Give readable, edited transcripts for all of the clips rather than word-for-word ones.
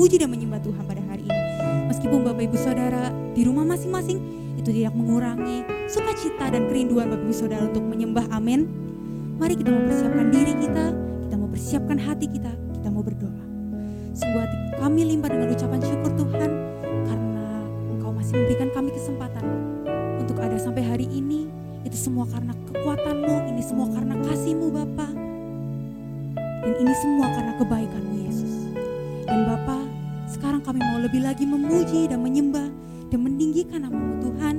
memuji dan menyembah Tuhan pada hari ini. Meskipun Bapak Ibu Saudara di rumah masing-masing itu tidak mengurangi sukacita dan kerinduan Bapak Ibu Saudara untuk menyembah. Amin. Mari kita mempersiapkan diri kita mau persiapkan hati kita mau berdoa. Sungguh hati kami limpah dengan ucapan syukur Tuhan, karena Engkau masih memberikan kami kesempatan untuk ada sampai hari ini. Itu semua karena kekuatan-Mu, ini semua karena kasih-Mu Bapa. Dan ini semua karena kebaikan-Mu Yesus. Dan Bapa, sekarang kami mau lebih lagi memuji dan menyembah dan meninggikan nama-Mu Tuhan.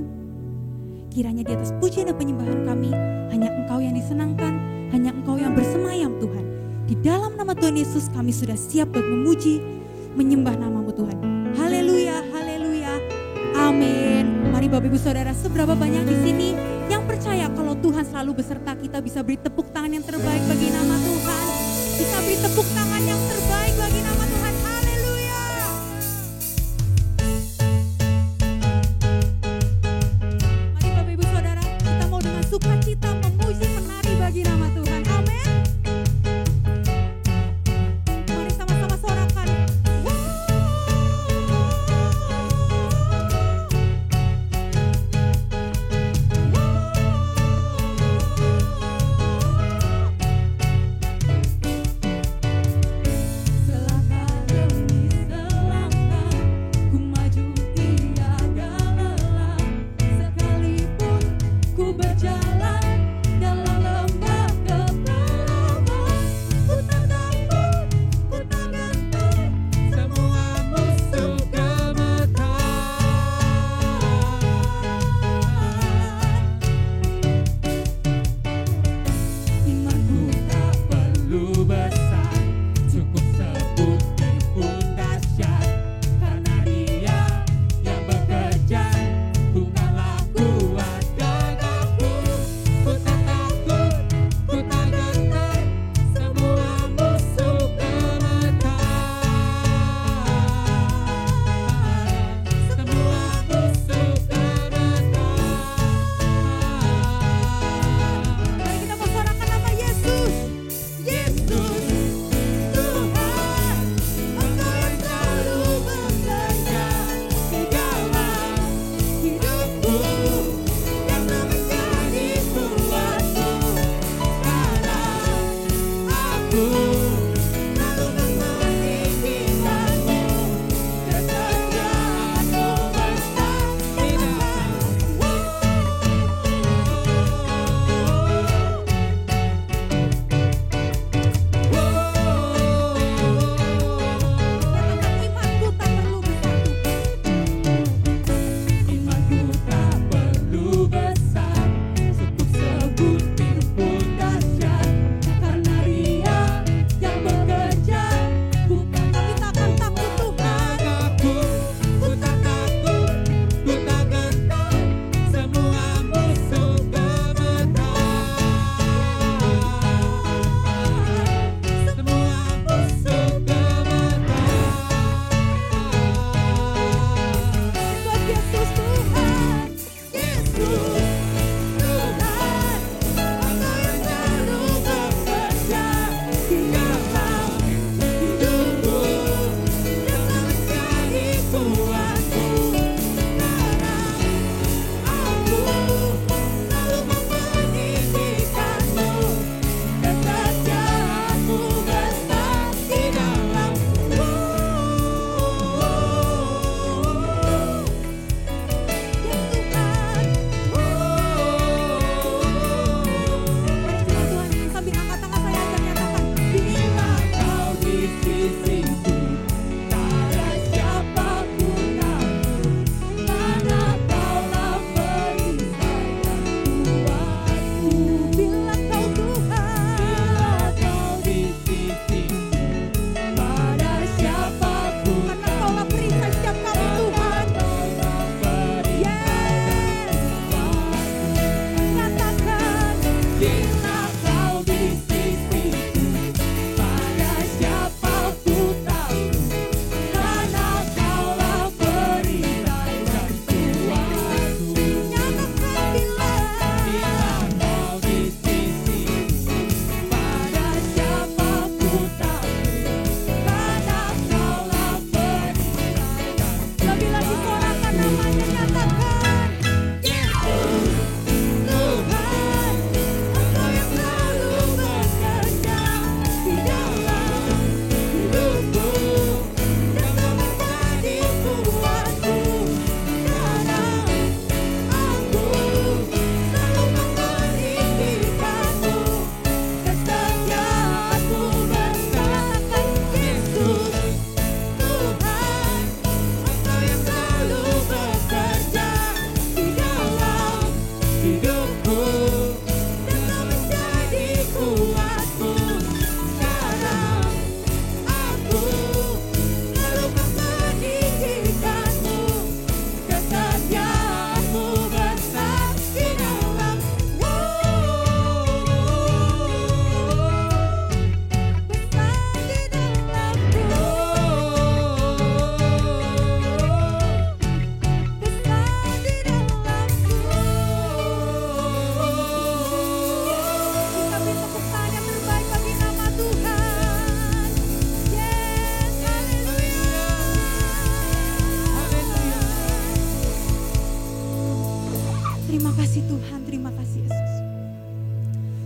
Kiranya di atas pujian dan penyembahan kami, hanya Engkau yang disenangkan, hanya Engkau yang bersemayam Tuhan. Di dalam nama Tuhan Yesus kami sudah siap buat memuji, menyembah nama-Mu Tuhan. Haleluya, haleluya, amin. Mari Bapak Ibu Saudara, seberapa banyak di sini yang percaya kalau Tuhan selalu beserta kita, bisa beri tepuk tangan yang terbaik bagi nama Tuhan. Bisa beri tepuk tangan yang terbaik bagi nama Tuhan. Haleluya. Mari Bapak Ibu Saudara, kita mau dengan sukacita memuji, menari bagi nama Tuhan. Amin. Mari sama-sama sorakan. Berjalan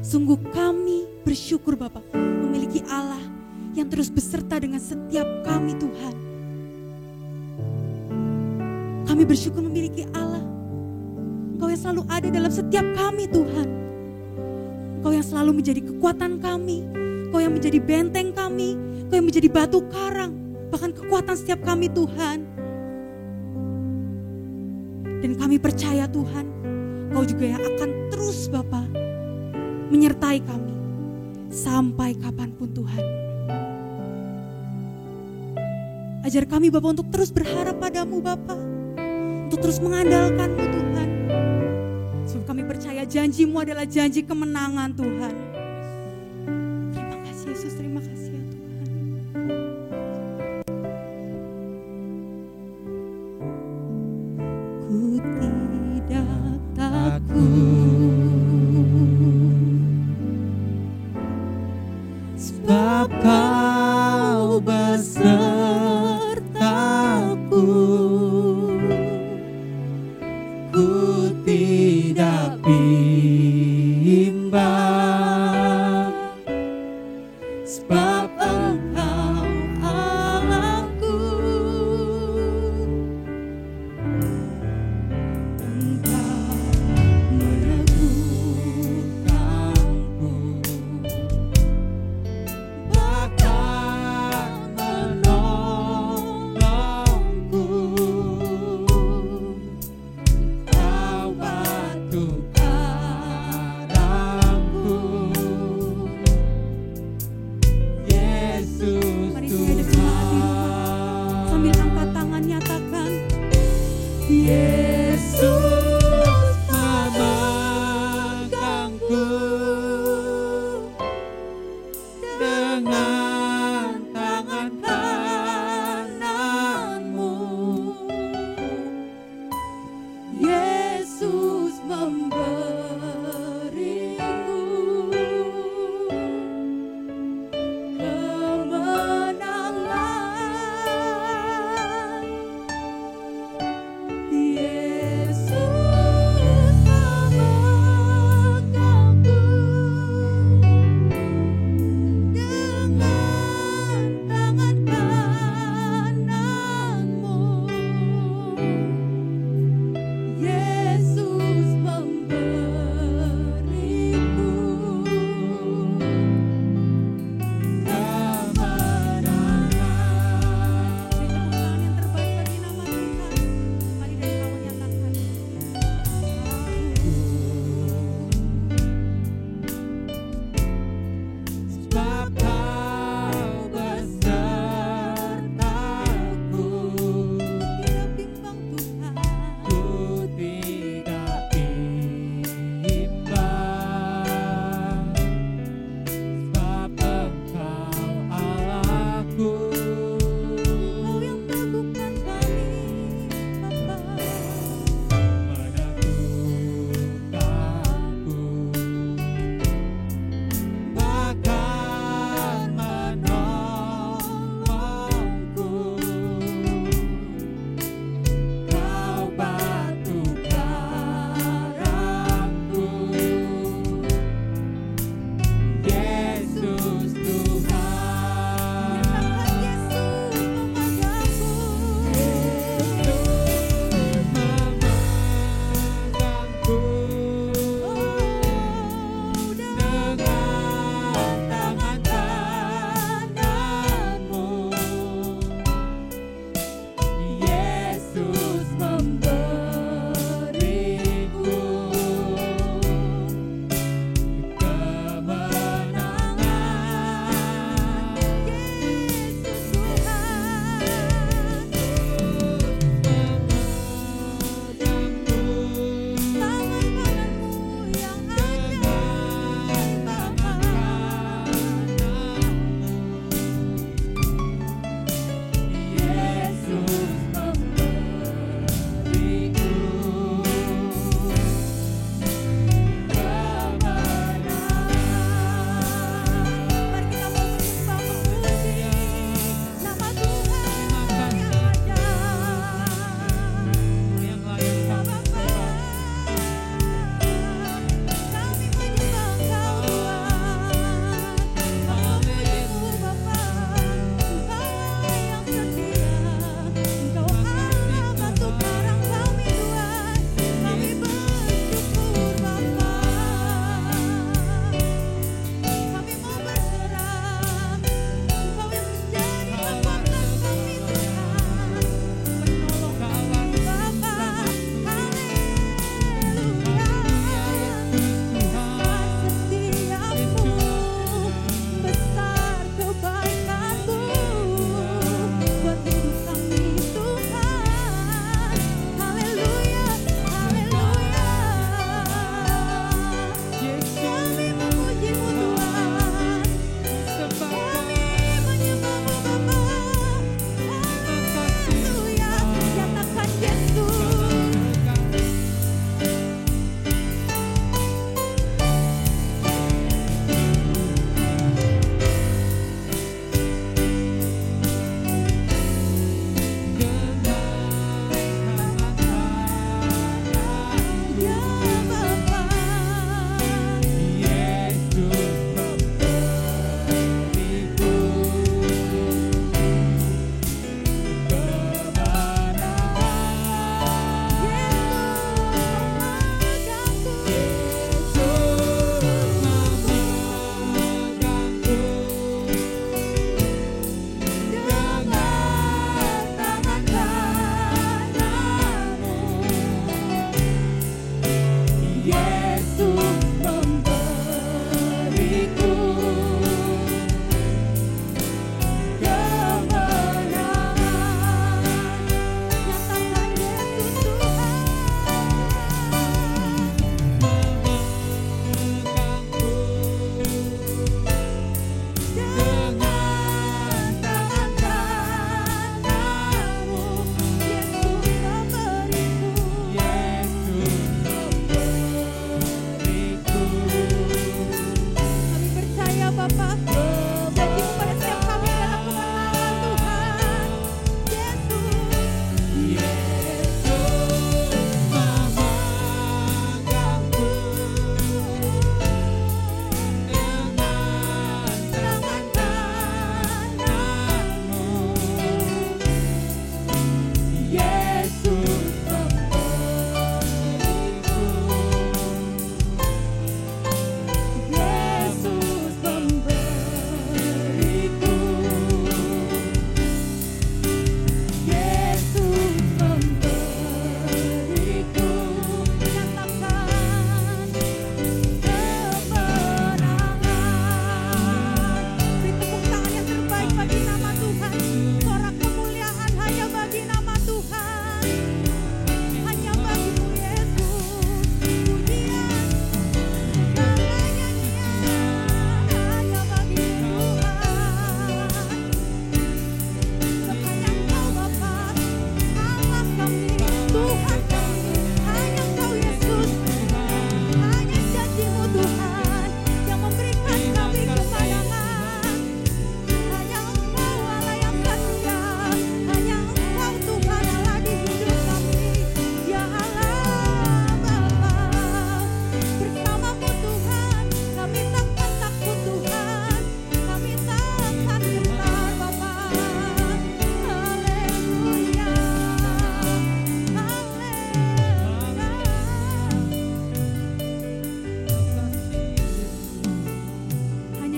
Sungguh kami bersyukur Bapa memiliki Allah yang terus beserta dengan setiap kami Tuhan. Kami bersyukur memiliki Allah, Engkau yang selalu ada dalam setiap kami Tuhan. Engkau yang selalu menjadi kekuatan kami, Engkau yang menjadi benteng kami, Engkau yang menjadi batu karang, bahkan kekuatan setiap kami Tuhan. Dan kami percaya Tuhan, Engkau juga yang akan terus Bapa menyertai kami sampai kapanpun Tuhan. Ajar kami Bapa untuk terus berharap padamu Bapa, untuk terus mengandalkan-Mu Tuhan. Sebab kami percaya janji-Mu adalah janji kemenangan Tuhan. Terima kasih Yesus, terima kasih ya Tuhan. Ku tidak takut, sebab Kau besertaku. Ku tidak bimbang, sebab Engkau Allahku. Engkau meneguhkanku, bahkan menolongku. Kau batu karangku,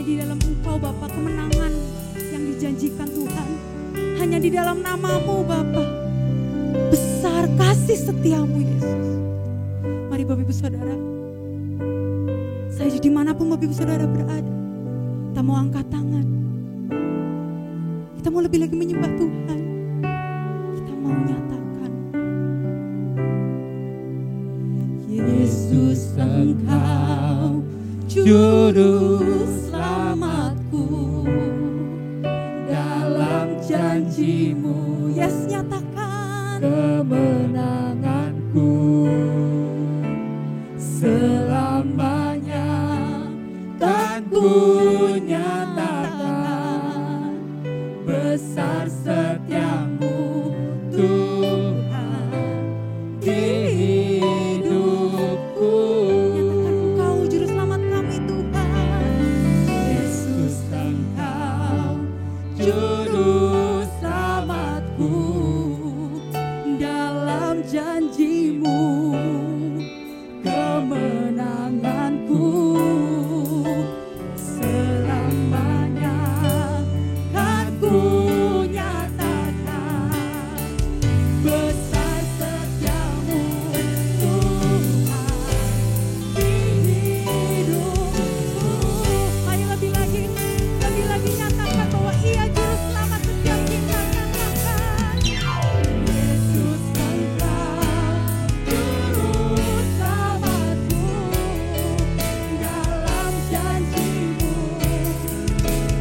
di dalam Engkau Bapa kemenangan yang dijanjikan Tuhan. Hanya di dalam nama-Mu Bapa. Besar kasih setiamu Yesus. Mari Bapak Ibu Saudara, saya dimanapun Bapak Ibu Saudara berada, kita mau angkat tangan. Kita mau lebih lagi menyembah Tuhan. Kita mau nyatakan, Yesus Engkau Juru Selamatku, dalam janji-Mu, yes, nyatakan kemenanganku selamanya, kan ku nyatakan besar setiamu Tuhan di hidupku. nyatakan Engkau Juru Selamat kami Tuhan. Yesus Engkau Juru Selamatku, Dalam janji-Mu, kemenanganku selamanya, kan ku nyatakan besar setiamu Tuhan di hidupku. ayo lebih lagi nyatakan bahwa Ia Juru Selamat setiap kita. Katakan, Yesus Engkau Juru Selamatku, dalam janji-Mu kemenanganku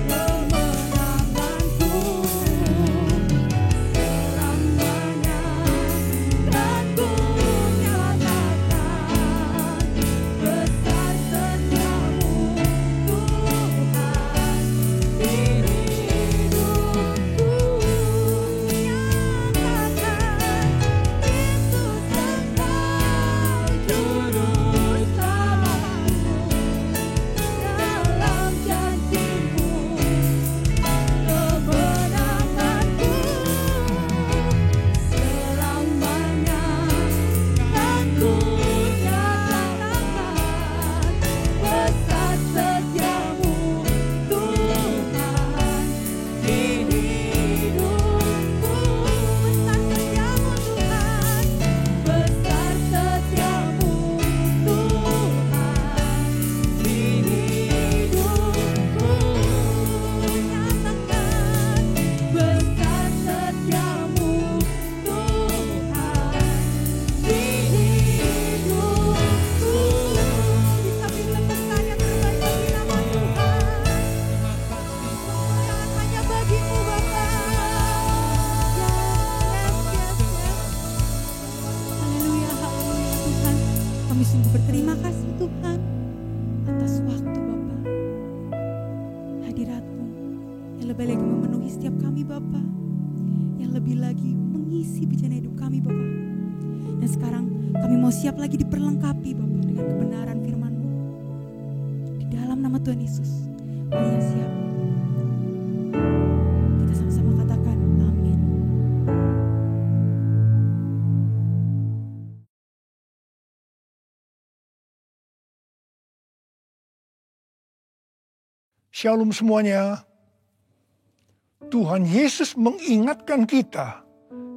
selamanya, kan ku nyatakan besar setiamu Tuhan di hidupku. Sungguh berterima kasih Tuhan atas waktu Bapa, hadirat-Mu yang lebih lagi memenuhi setiap kami Bapa, yang lebih lagi mengisi bejana hidup kami Bapa. Dan sekarang kami mau siap lagi diperlengkapi Bapa dengan kebenaran firman-Mu. Di dalam nama Tuhan Yesus, mari yang siap. Kita sama-sama katakan amin. Shalom semuanya. Tuhan Yesus mengingatkan kita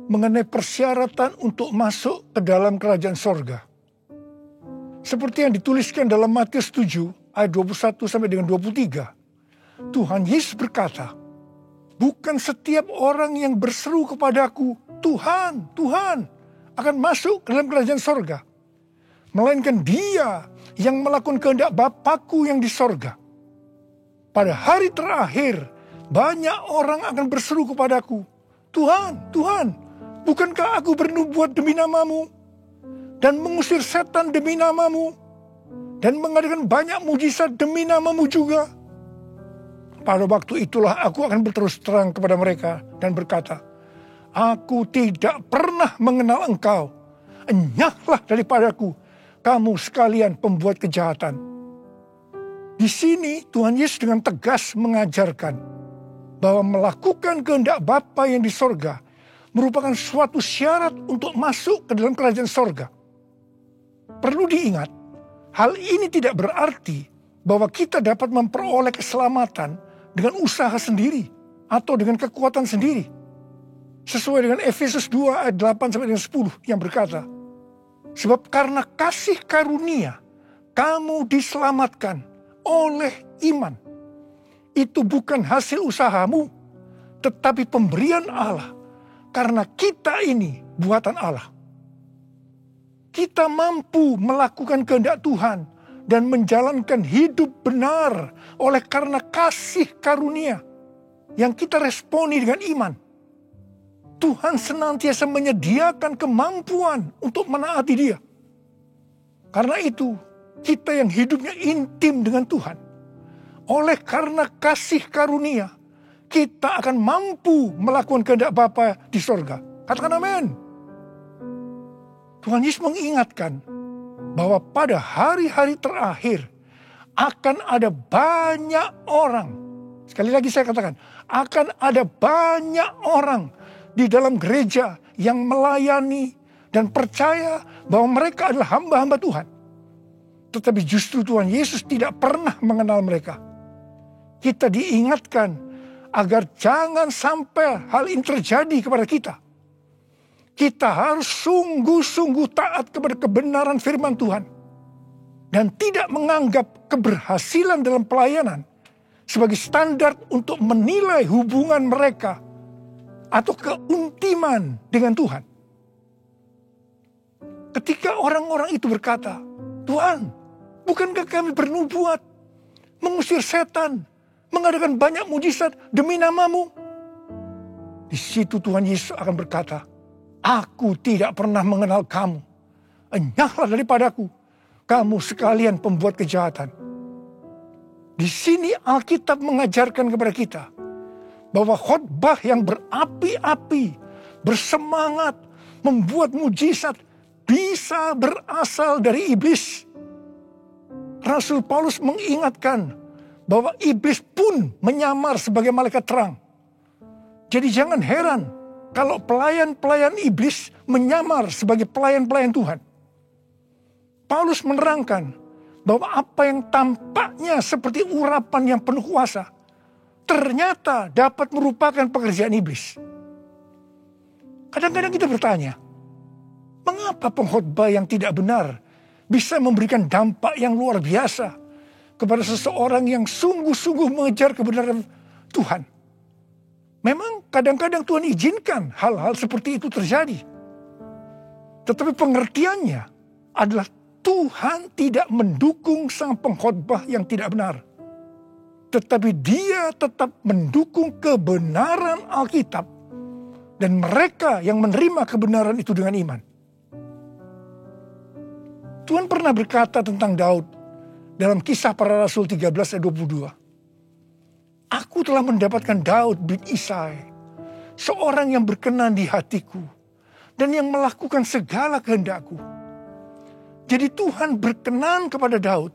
mengenai persyaratan untuk masuk ke dalam kerajaan sorga. Seperti yang dituliskan dalam Matius 7 ayat 21 sampai dengan 23. Tuhan Yesus berkata, bukan setiap orang yang berseru kepadaku, Tuhan, Tuhan, akan masuk ke dalam kerajaan sorga. Melainkan dia yang melakukan kehendak Bapa-Ku yang di sorga. Pada hari terakhir, banyak orang akan berseru kepadaku, Tuhan, Tuhan, bukankah aku bernubuat demi nama-Mu, dan mengusir setan demi nama-Mu, dan mengadakan banyak mujizat demi nama-Mu juga? Pada waktu itulah aku akan berterus terang kepada mereka dan berkata, aku tidak pernah mengenal engkau, enyahlah daripadaku, kamu sekalian pembuat kejahatan. Di sini Tuhan Yesus dengan tegas mengajarkan bahwa melakukan kehendak Bapa yang di sorga merupakan suatu syarat untuk masuk ke dalam kerajaan sorga. Perlu diingat, hal ini tidak berarti bahwa kita dapat memperoleh keselamatan dengan usaha sendiri atau dengan kekuatan sendiri. Sesuai dengan Efesus 2 ayat 8 sampai dengan 10 yang berkata, sebab karena kasih karunia kamu diselamatkan oleh iman. Itu bukan hasil usahamu, tetapi pemberian Allah. Karena kita ini buatan Allah. Kita mampu melakukan kehendak Tuhan dan menjalankan hidup benar oleh karena kasih karunia yang kita responi dengan iman. Tuhan senantiasa menyediakan kemampuan untuk menaati Dia. Karena itu, kita yang hidupnya intim dengan Tuhan, oleh karena kasih karunia, kita akan mampu melakukan kehendak Bapa di sorga. Katakan amin. Tuhan Yesus mengingatkan bahwa pada hari-hari terakhir akan ada banyak orang. Sekali lagi saya katakan, akan ada banyak orang di dalam gereja yang melayani dan percaya bahwa mereka adalah hamba-hamba Tuhan. Tetapi justru Tuhan Yesus tidak pernah mengenal mereka. Kita diingatkan agar jangan sampai hal ini terjadi kepada kita. Kita harus sungguh-sungguh taat kepada kebenaran firman Tuhan. Dan tidak menganggap keberhasilan dalam pelayanan sebagai standar untuk menilai hubungan mereka atau keuntiman dengan Tuhan. Ketika orang-orang itu berkata, Tuhan, bukankah kami bernubuat, mengusir setan, mengadakan banyak mujizat demi nama-Mu? Di situ Tuhan Yesus akan berkata, aku tidak pernah mengenal kamu. Enyahlah daripadaku, kamu sekalian pembuat kejahatan. Di sini Alkitab mengajarkan kepada kita bahwa khotbah yang berapi-api, bersemangat, membuat mujizat bisa berasal dari iblis. Rasul Paulus mengingatkan bahwa iblis pun menyamar sebagai malaikat terang. Jadi jangan heran kalau pelayan-pelayan iblis menyamar sebagai pelayan-pelayan Tuhan. Paulus menerangkan bahwa apa yang tampaknya seperti urapan yang penuh kuasa ternyata dapat merupakan pekerjaan iblis. Kadang-kadang kita bertanya, mengapa pengkhotbah yang tidak benar bisa memberikan dampak yang luar biasa kepada seseorang yang sungguh-sungguh mengejar kebenaran Tuhan? Memang kadang-kadang Tuhan izinkan hal-hal seperti itu terjadi. Tetapi pengertiannya adalah Tuhan tidak mendukung sang pengkhotbah yang tidak benar. Tetapi Dia tetap mendukung kebenaran Alkitab dan mereka yang menerima kebenaran itu dengan iman. Tuhan pernah berkata tentang Daud dalam Kisah Para Rasul 13 ayat 22. Aku telah mendapatkan Daud bin Isai, seorang yang berkenan di hatiku dan yang melakukan segala kehendakku. Jadi Tuhan berkenan kepada Daud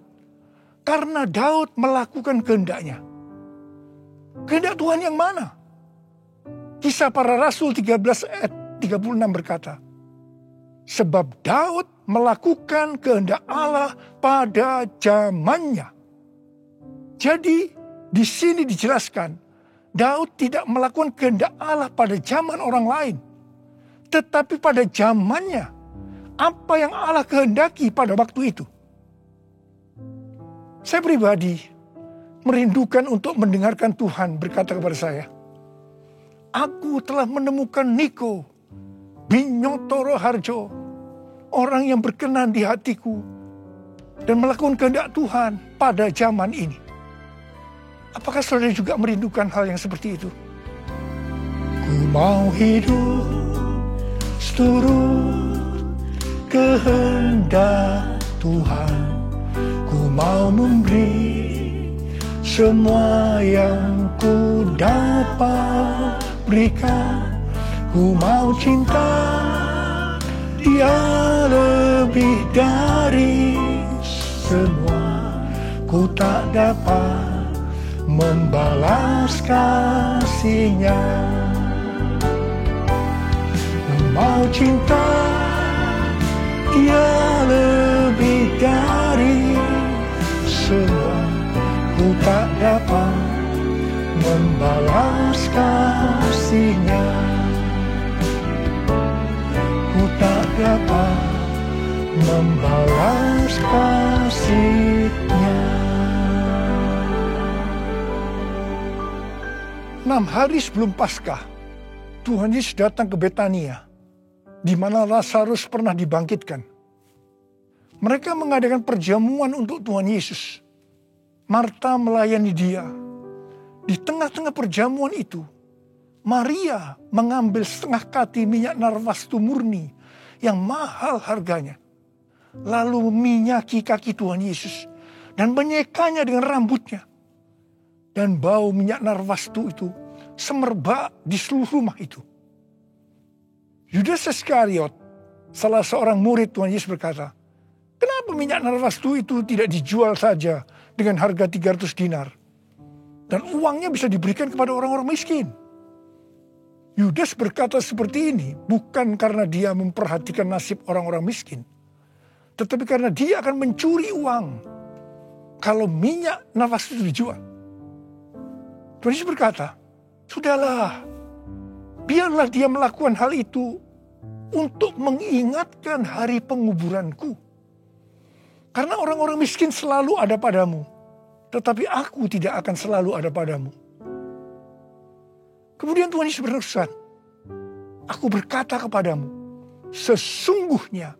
karena Daud melakukan kehendaknya. Kehendak Tuhan yang mana? Kisah Para Rasul 13 ayat 36 berkata, sebab Daud melakukan kehendak Allah pada zamannya. Jadi di sini dijelaskan, Daud tidak melakukan kehendak Allah pada zaman orang lain, tetapi pada zamannya, apa yang Allah kehendaki pada waktu itu. Saya pribadi merindukan untuk mendengarkan Tuhan berkata kepada saya, aku telah menemukan Niko Binyotoro Harjo, orang yang berkenan di hatiku dan melakukan kehendak Tuhan pada zaman ini. Apakah saudara juga merindukan hal yang seperti itu? Ku mau hidup seturut kehendak Tuhan. Ku mau memberi semua yang ku dapat berikan. Ku mau cinta Dia lebih dari semua. Ku tak dapat membalas kasih-Nya. Ku mau cinta Dia lebih dari semua. ku tak dapat membalas kasih-Nya. Ku tak dapat membalas kasih-Nya. 6 hari sebelum Paskah, Tuhan Yesus datang ke Betania, di mana Lazarus pernah dibangkitkan. Mereka mengadakan perjamuan untuk Tuhan Yesus. Marta melayani Dia. Di tengah-tengah perjamuan itu, Maria mengambil setengah kati minyak narwastu murni yang mahal harganya, lalu meminyaki kaki Tuhan Yesus dan menyekanya dengan rambutnya. Dan bau minyak narwastu itu semerbak di seluruh rumah itu. Yudas Iskariot, salah seorang murid Tuhan Yesus berkata, "Kenapa minyak narwastu itu tidak dijual saja dengan harga 300 dinar? Dan uangnya bisa diberikan kepada orang-orang miskin." Yudas berkata seperti ini bukan karena dia memperhatikan nasib orang-orang miskin, tetapi karena dia akan mencuri uang kalau minyak narwastu itu dijual. Tuhan Yesus berkata, "Sudahlah, biarlah dia melakukan hal itu untuk mengingatkan hari penguburanku. Karena orang-orang miskin selalu ada padamu, tetapi aku tidak akan selalu ada padamu." Kemudian Tuhan Yesus berfirman, "Aku berkata kepadamu, sesungguhnya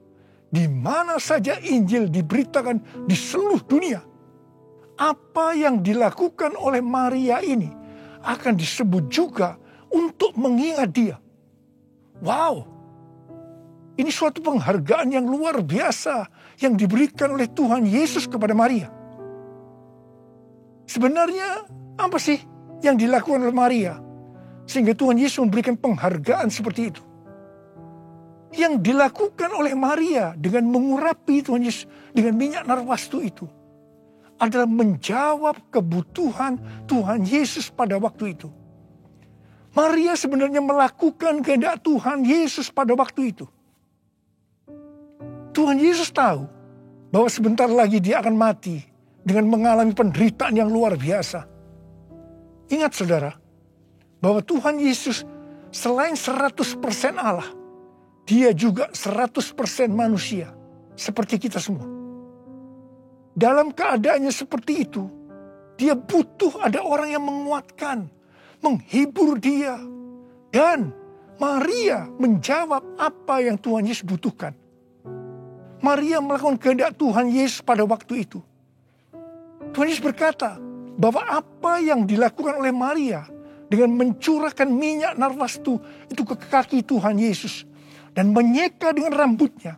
di mana saja Injil diberitakan di seluruh dunia, apa yang dilakukan oleh Maria ini akan disebut juga untuk mengingat dia." Wow, ini suatu penghargaan yang luar biasa yang diberikan oleh Tuhan Yesus kepada Maria. Sebenarnya apa sih yang dilakukan oleh Maria sehingga Tuhan Yesus memberikan penghargaan seperti itu? Yang dilakukan oleh Maria dengan mengurapi Tuhan Yesus dengan minyak narwastu itu adalah menjawab kebutuhan Tuhan Yesus pada waktu itu. Maria sebenarnya melakukan kehendak Tuhan Yesus pada waktu itu. Tuhan Yesus tahu bahwa sebentar lagi dia akan mati dengan mengalami penderitaan yang luar biasa. Ingat saudara, bahwa Tuhan Yesus selain 100% Allah, dia juga 100% manusia seperti kita semua. Dalam keadaannya seperti itu, dia butuh ada orang yang menguatkan, menghibur dia. Dan Maria menjawab apa yang Tuhan Yesus butuhkan. Maria melakukan kehendak Tuhan Yesus pada waktu itu. Tuhan Yesus berkata bahwa apa yang dilakukan oleh Maria dengan mencurahkan minyak narwastu itu ke kaki Tuhan Yesus dan menyeka dengan rambutnya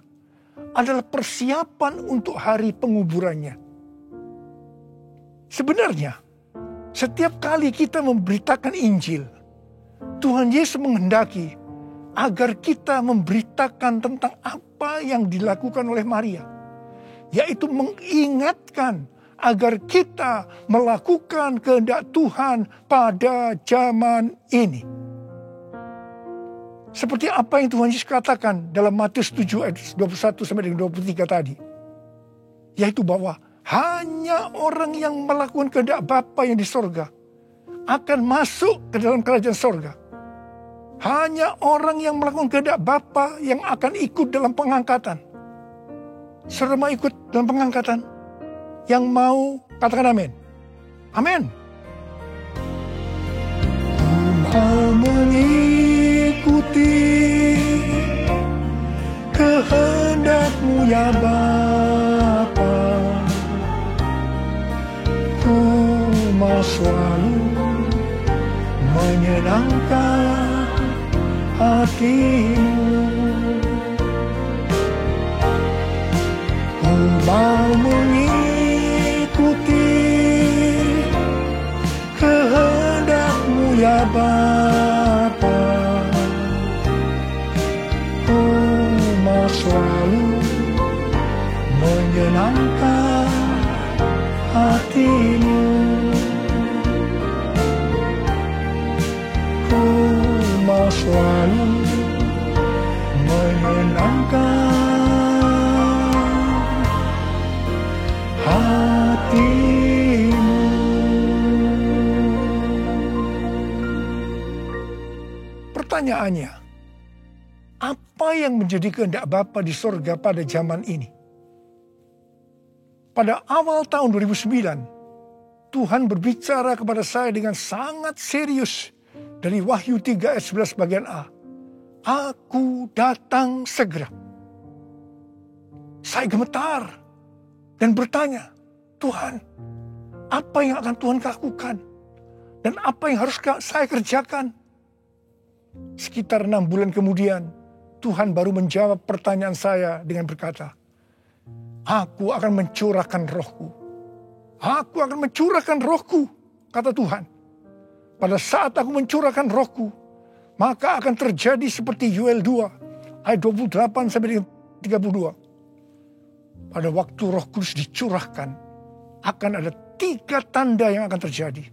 adalah persiapan untuk hari penguburannya. Sebenarnya, setiap kali kita memberitakan Injil, Tuhan Yesus menghendaki agar kita memberitakan tentang apa yang dilakukan oleh Maria, yaitu mengingatkan agar kita melakukan kehendak Tuhan pada zaman ini. Seperti apa yang Tuhan Yesus katakan dalam Matius 7 ayat 21-23 tadi. Yaitu bahwa hanya orang yang melakukan kehendak Bapa yang di sorga akan masuk ke dalam kerajaan sorga. Hanya orang yang melakukan kehendak Bapa yang akan ikut dalam pengangkatan. Saudara mau ikut dalam pengangkatan? Yang mau katakan amin. Amin. Ku mau mengikuti kehendak-Mu ya Bapa. Ku mau selalu menyenangkan hati-Mu. Ku mau mengikuti kehendak-Mu ya Bapa. Ku mau selalu menyenangkan hati-Mu. Ku mau selalu menyenangkan pertanyaannya, apa yang menjadi kehendak Bapa di sorga pada zaman ini? Pada awal tahun 2009, Tuhan berbicara kepada saya dengan sangat serius dari Wahyu 3 ayat 11 bagian A. Aku datang segera. Saya gemetar dan bertanya, Tuhan, apa yang akan Tuhan lakukan? Dan apa yang harus saya kerjakan? Sekitar 6 bulan kemudian, Tuhan baru menjawab pertanyaan saya dengan berkata, Aku akan mencurahkan rohku. Aku akan mencurahkan rohku, kata Tuhan. Pada saat aku mencurahkan rohku, maka akan terjadi seperti Yoel 2, ayat 28 sampai 32. Pada waktu Roh Kudus dicurahkan, akan ada 3 tanda yang akan terjadi.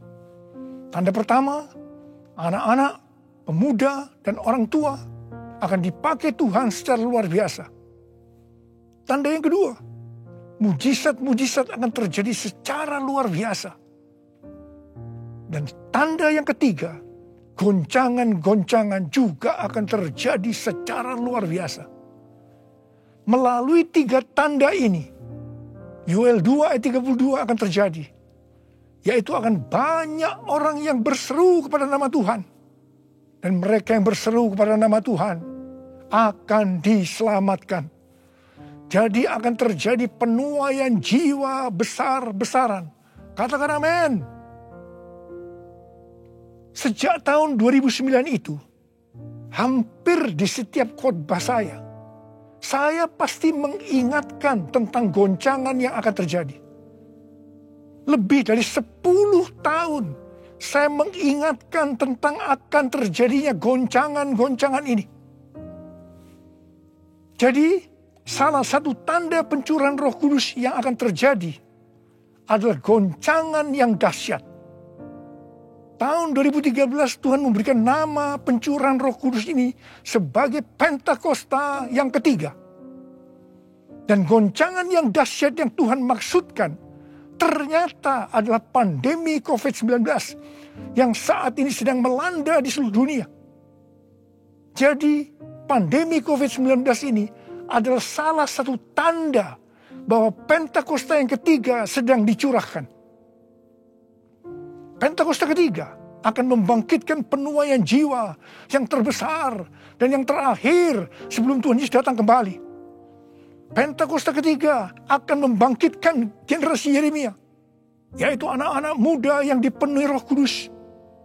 Tanda pertama, anak-anak, pemuda, dan orang tua akan dipakai Tuhan secara luar biasa. Tanda yang kedua, mujizat-mujizat akan terjadi secara luar biasa. Dan tanda yang ketiga, goncangan-goncangan juga akan terjadi secara luar biasa. Melalui 3 tanda ini, Yoel 2 ayat 32 akan terjadi. Yaitu akan banyak orang yang berseru kepada nama Tuhan. Dan mereka yang berseru kepada nama Tuhan akan diselamatkan. Jadi akan terjadi penuaian jiwa besar-besaran. Katakan amin. Sejak tahun 2009 itu, hampir di setiap khotbah saya pasti mengingatkan tentang goncangan yang akan terjadi. Lebih dari 10 tahun saya mengingatkan tentang akan terjadinya goncangan-goncangan ini. Jadi salah satu tanda pencurahan Roh Kudus yang akan terjadi adalah goncangan yang dahsyat. Tahun 2013 Tuhan memberikan nama pencurahan Roh Kudus ini sebagai Pentakosta yang ketiga. Dan goncangan yang dahsyat yang Tuhan maksudkan ternyata adalah pandemi COVID-19 yang saat ini sedang melanda di seluruh dunia. Jadi pandemi COVID-19 ini adalah salah satu tanda bahwa Pentakosta yang ketiga sedang dicurahkan. Pentakosta ketiga akan membangkitkan penuaian jiwa yang terbesar dan yang terakhir sebelum Tuhan Yesus datang kembali. Pentakosta ketiga akan membangkitkan generasi Yeremia, yaitu anak-anak muda yang dipenuhi Roh Kudus,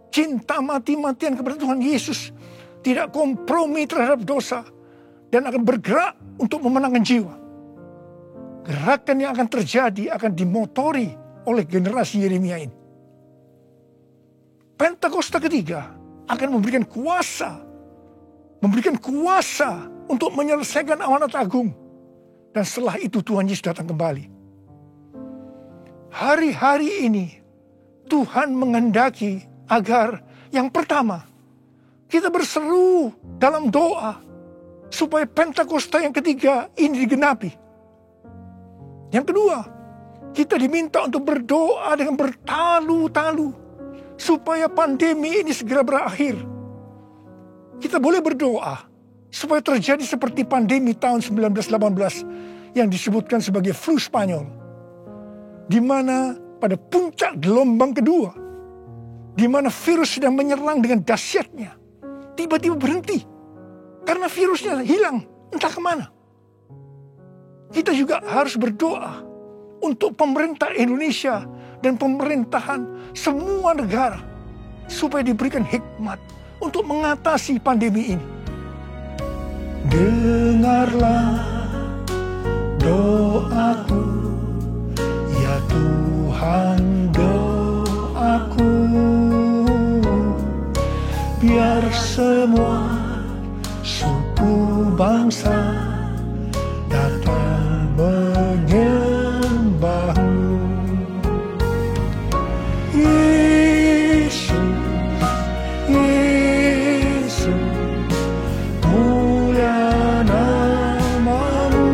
cinta mati-matian kepada Tuhan Yesus, tidak kompromi terhadap dosa, dan akan bergerak untuk memenangkan jiwa. Gerakan yang akan terjadi akan dimotori oleh generasi Yeremia ini. Pentakosta ketiga akan memberikan kuasa untuk menyelesaikan amanat agung. Dan setelah itu Tuhan Yesus datang kembali. Hari-hari ini Tuhan menghendaki agar yang pertama, kita berseru dalam doa supaya Pentakosta yang ketiga ini digenapi. Yang kedua, kita diminta untuk berdoa dengan bertalu-talu supaya pandemi ini segera berakhir. Kita boleh berdoa supaya terjadi seperti pandemi tahun 1918 yang disebutkan sebagai flu Spanyol, di mana pada puncak gelombang kedua, di mana virus sedang menyerang dengan dahsyatnya, tiba-tiba berhenti karena virusnya hilang entah kemana. Kita juga harus berdoa untuk pemerintah Indonesia dan pemerintahan semua negara supaya diberikan hikmat untuk mengatasi pandemi ini. Dengarlah doaku, ya Tuhan, doaku, biar semua suku bangsa datang menyembahmu. Yesus, Yesus, mulia namamu.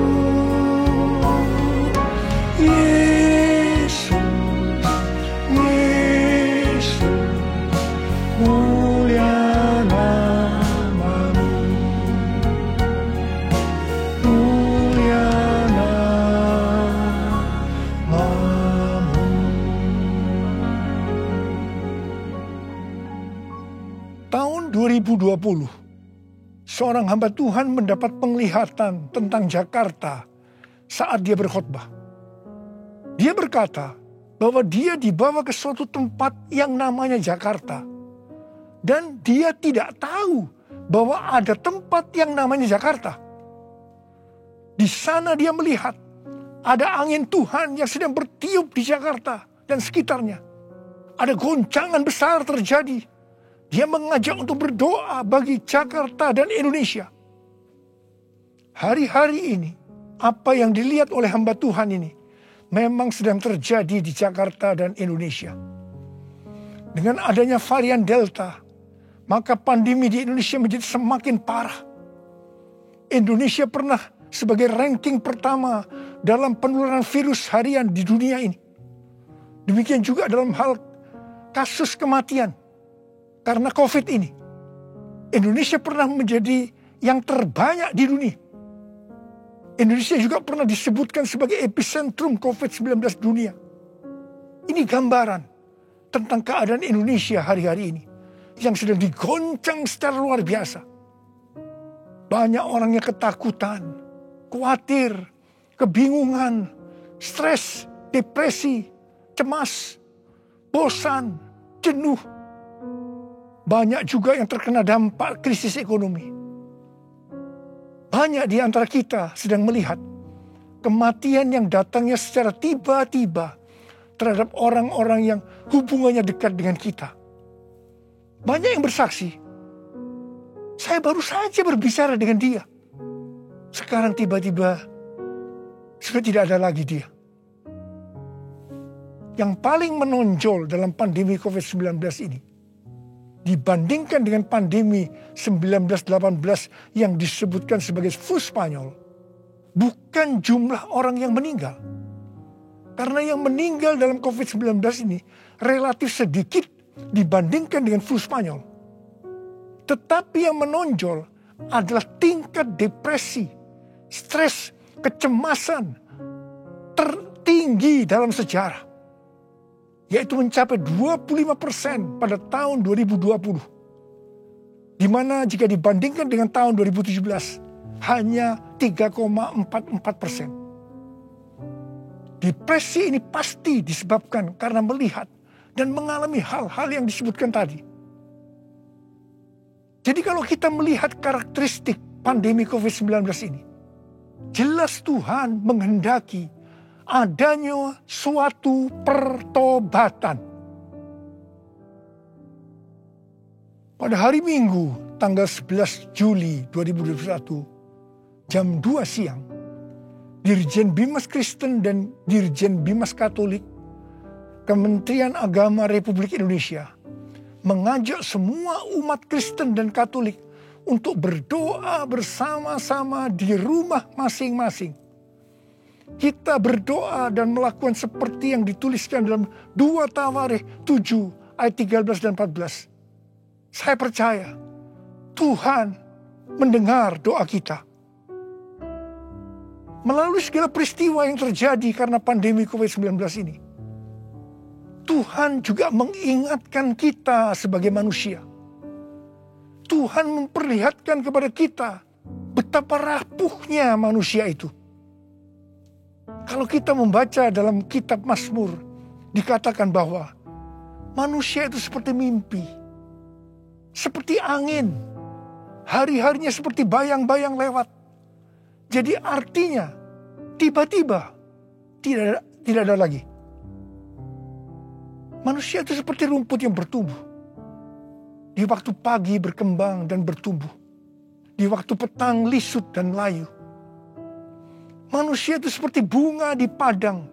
Yesus, Yesus, mulia namamu. tahun 2020, seorang hamba Tuhan mendapat penglihatan tentang Jakarta saat dia berkhotbah. Dia berkata bahwa dia dibawa ke suatu tempat yang namanya Jakarta. Dan dia tidak tahu bahwa ada tempat yang namanya Jakarta. Di sana dia melihat ada angin Tuhan yang sedang bertiup di Jakarta dan sekitarnya. Ada goncangan besar terjadi. Dia mengajak untuk berdoa bagi Jakarta dan Indonesia. Hari-hari ini, apa yang dilihat oleh hamba Tuhan ini memang sedang terjadi di Jakarta dan Indonesia. Dengan adanya varian Delta, maka pandemi di Indonesia menjadi semakin parah. Indonesia pernah sebagai ranking pertama dalam penularan virus harian di dunia ini. Demikian juga dalam hal kasus kematian karena COVID ini. Indonesia pernah menjadi yang terbanyak di dunia. Indonesia juga pernah disebutkan sebagai epicentrum COVID-19 dunia. Ini gambaran tentang keadaan Indonesia hari-hari ini yang sedang digoncang secara luar biasa. Banyak orang yang ketakutan, khawatir, kebingungan, stres, depresi, cemas, bosan, jenuh. Banyak juga yang terkena dampak krisis ekonomi. Banyak di antara kita sedang melihat kematian yang datangnya secara tiba-tiba terhadap orang-orang yang hubungannya dekat dengan kita. Banyak yang bersaksi, saya baru saja berbicara dengan dia. Sekarang tiba-tiba sudah tidak ada lagi dia. Yang paling menonjol dalam pandemi COVID-19 ini, dibandingkan dengan pandemi 1918 yang disebutkan sebagai flu Spanyol, bukan jumlah orang yang meninggal. Karena yang meninggal dalam COVID-19 ini relatif sedikit dibandingkan dengan flu Spanyol. Tetapi yang menonjol adalah tingkat depresi, stres, kecemasan tertinggi dalam sejarah. Yaitu mencapai 25% pada tahun 2020. Di mana jika dibandingkan dengan tahun 2017 hanya 3,44%. Depresi ini pasti disebabkan karena melihat dan mengalami hal-hal yang disebutkan tadi. Jadi kalau kita melihat karakteristik pandemi COVID-19 ini, jelas Tuhan menghendaki adanya suatu pertobatan. Pada hari Minggu tanggal 11 Juli 2021 jam 2 siang, Dirjen Bimas Kristen dan Dirjen Bimas Katolik Kementerian Agama Republik Indonesia mengajak semua umat Kristen dan Katolik untuk berdoa bersama-sama di rumah masing-masing. Kita berdoa dan melakukan seperti yang dituliskan dalam 2 Tawarikh 7 ayat 13 dan 14. Saya percaya Tuhan mendengar doa kita. Melalui segala peristiwa yang terjadi karena pandemi COVID-19 ini, Tuhan juga mengingatkan kita sebagai manusia. Tuhan memperlihatkan kepada kita betapa rapuhnya manusia itu. Kalau kita membaca dalam kitab Mazmur, dikatakan bahwa manusia itu seperti mimpi, seperti angin, hari-harinya seperti bayang-bayang lewat. Jadi artinya tiba-tiba tidak ada lagi. Manusia itu seperti rumput yang bertumbuh. Di waktu pagi berkembang dan bertumbuh. Di waktu petang lisut dan layu. Manusia itu seperti bunga di padang.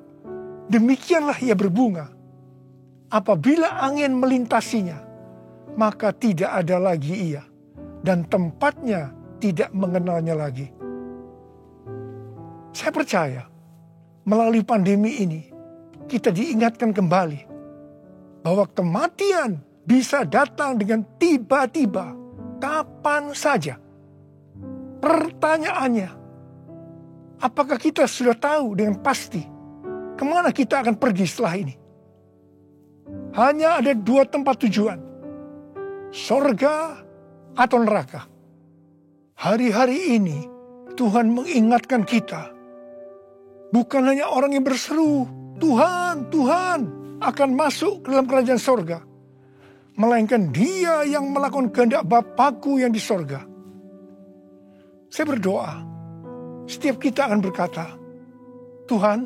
Demikianlah ia berbunga. Apabila angin melintasinya, maka tidak ada lagi ia. Dan tempatnya tidak mengenalnya lagi. Saya percaya melalui pandemi ini kita diingatkan kembali bahwa kematian bisa datang dengan tiba-tiba, kapan saja. Pertanyaannya, apakah kita sudah tahu dengan pasti kemana kita akan pergi setelah ini? Hanya ada 2 tempat tujuan. sorga atau neraka. Hari-hari ini Tuhan mengingatkan kita, bukan hanya orang yang berseru, Tuhan, Tuhan akan masuk ke dalam kerajaan sorga, melainkan dia yang melakukan kehendak Bapakku yang di sorga. Saya berdoa, setiap kita akan berkata, Tuhan,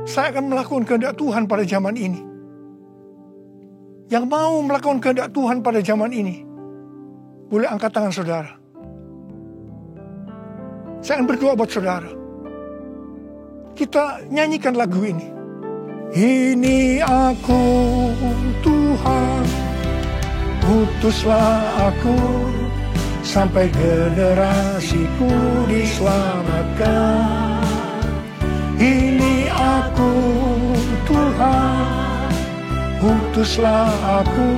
saya akan melakukan kehendak Tuhan pada zaman ini. Yang mau melakukan kehendak Tuhan pada zaman ini, boleh angkat tangan saudara. Saya akan berdoa buat saudara. Kita nyanyikan lagu ini. Ini aku Tuhan, utuslah aku, sampai generasiku diselamatkan. Ini aku Tuhan, utuslah aku,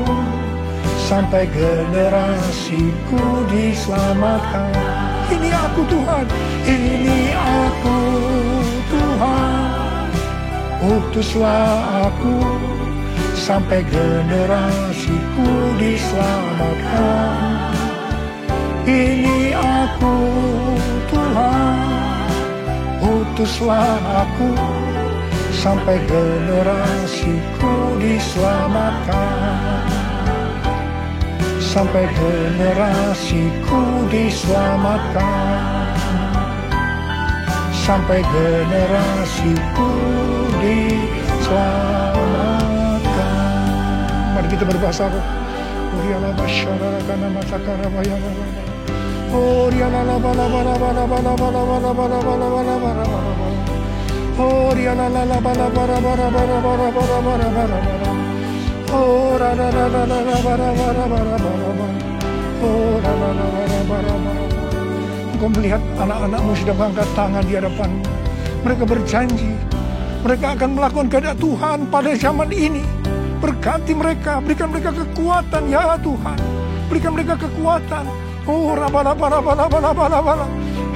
sampai generasiku diselamatkan. Ini aku Tuhan, ini aku Tuhan, utuslah aku, sampai generasiku diselamatkan. Ini aku Tuhan, utuslah aku, sampai generasiku diselamatkan. Sampai generasiku diselamatkan. Sampai generasiku diselamatkan. Mari kita berbahasa roh. Engkau melihat anak-anakmu sedang angkat tangan di hadapanmu. Mereka berjanji, mereka akan melakukan kehendak Tuhan pada zaman ini. Berkati mereka, berikan mereka kekuatan ya Tuhan. Berikan mereka kekuatan.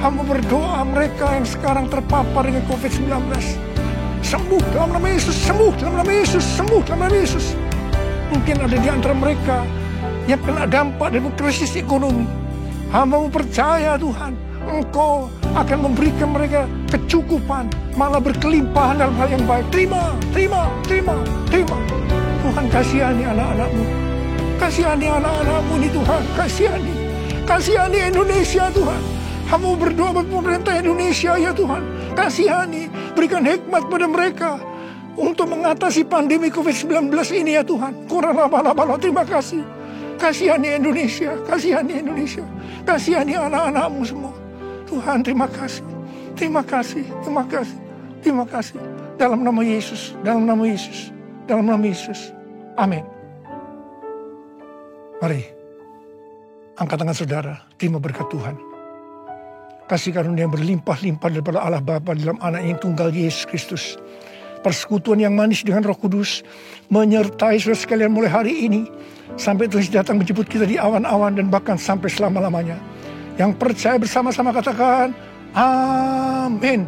Hamba berdoa mereka yang sekarang terpapar dengan COVID-19. Sembuh dalam nama Yesus, sembuh dalam nama Yesus, sembuh dalam nama Yesus. Mungkin ada di antara mereka yang kena dampak dari krisis ekonomi. Hamba percaya Tuhan, Engkau akan memberikan mereka kecukupan, malah berkelimpahan dalam hal yang baik. Terima, terima, terima, terima. Tuhan kasihani anak-anakmu. Kasihani anak-anakmu ini Tuhan, kasihani. Kasihani Indonesia Tuhan. Hamba berdoa bagi pemerintah Indonesia ya Tuhan. Kasihani, berikan hikmat pada mereka untuk mengatasi pandemi COVID-19 ini ya Tuhan. Terima kasih. Kasihani Indonesia, kasihani Indonesia. Kasihani anak-anakmu semua. Tuhan terima kasih. Terima kasih, terima kasih, terima kasih. Dalam nama Yesus, dalam nama Yesus, dalam nama Yesus. Amin. Mari, angkat tangan saudara, terima berkat Tuhan. Kasih karunia yang berlimpah-limpah daripada Allah Bapa dalam anak yang tunggal Yesus Kristus. Persekutuan yang manis dengan Roh Kudus menyertai saudara sekalian mulai hari ini sampai terus datang menjemput kita di awan-awan dan bahkan sampai selama-lamanya. Yang percaya bersama-sama katakan amin.